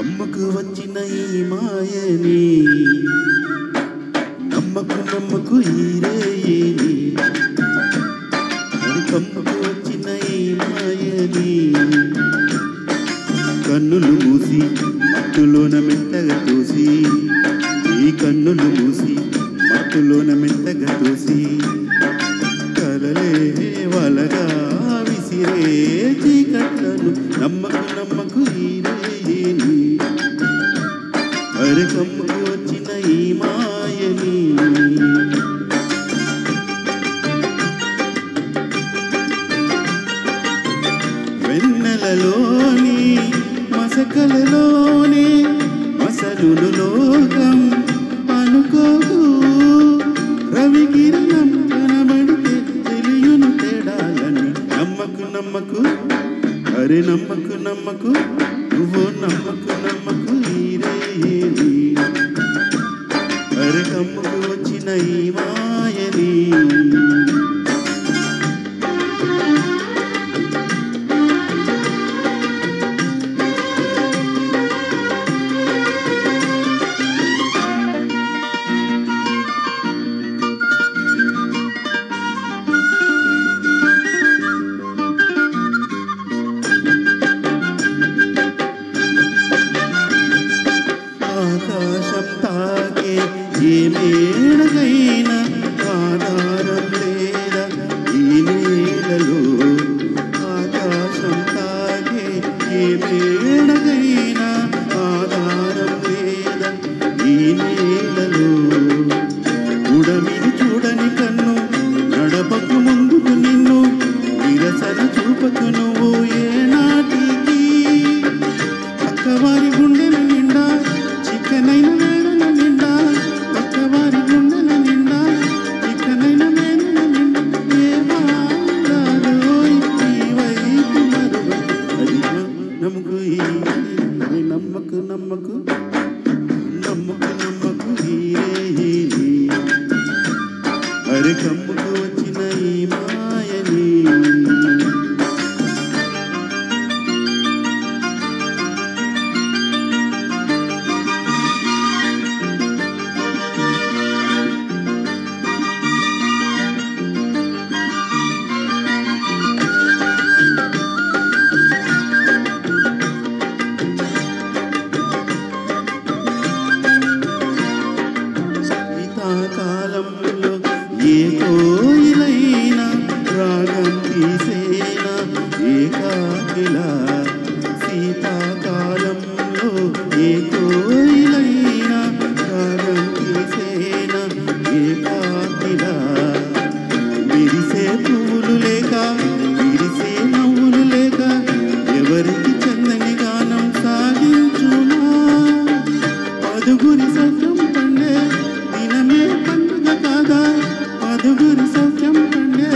నమ్మకు వచ్చిన ఈ మాయని నమ్మకు ఈ రేయని కమ్మకు వచ్చిన ఈ మాయని కన్నులు మూసి మత్తులోన మెత్తగా తోసి ఈ కన్నులు మూసి మత్తులోన మెత్తగా తోసి కలలే వలగా విసిరే చీకట్లను నమ్మకు ఈ రేయని అరే కమ్మకు వచ్చిన ఈ మాయని వెన్నెలలోని మసకలలోని మసలులు లోకం అనుకోకు రవికిరణం కనబడితే తెలియను తేడాలని నమ్మకు అరే నమ్మకు నువ్వు నమ్మకు ఈ రేయని అరే కమ్మకు వచ్చిన ఈ మాయని ఆకాశం తాకే ఏ మేడగైనా ఆధారం లేదా ఈ నేలలో ఆకాశం తాకే ఏ మేడగైనా ఆధారం లేదా ఈ నేలలో ఉడమిది చూడని కన్ను నడపకు ముందుకు నిన్ను నిరసన చూపకు నువ్వు ఏనాటికి పక్కవారి గుండెల నిండా చిక్కనైన వేదన నిండా పక్కవారి గుండెల నిండా చిక్కనైన వేదన నిండా ఏ వాడాలో ఈ వైపు మరువ అది నమ్మకు ఈ రేయని అరే కమ్మకు వచ్చిన ఈ మాయని కాలంలో ఏ కోయిలైనా రాగం తీసేనా ఏకాకిలా శీతాకాలంలో ఏ కోయిలైనా రాగం తీసేనా ఏకాకిలా విరిసే పువ్వులు లేక విరిసే నవ్వులు లేక ఎవరికి చందని గానం సాగించునా పదుగురి సత్యం పండే దినమే పండుగ కాదా పదుగురి సత్యం పండే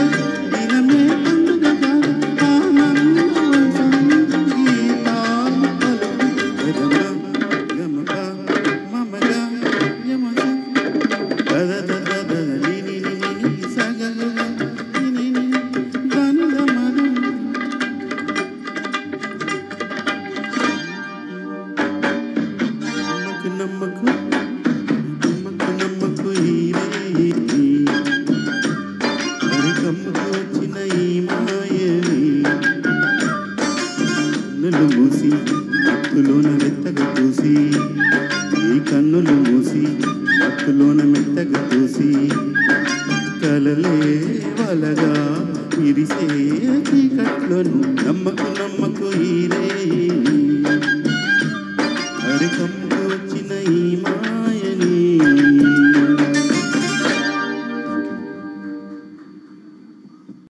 దినమే పండుగ కాదా ఆనంద సంగీతాలు పలుకు గమక మమగ యమక దద ని సగ ని దంద మదం నమ్మకు ఈ రేయని అరే కమ్మకు వచ్చిన ఈ మాయని కన్నులు మూసి మత్తులోన మెత్తగా తోసి ఈ కన్నులు మూసి మత్తులోన మెత్తగా తోసి కలలే వలగా విరిసే చీకట్లను నమ్మకు ఈ రేయని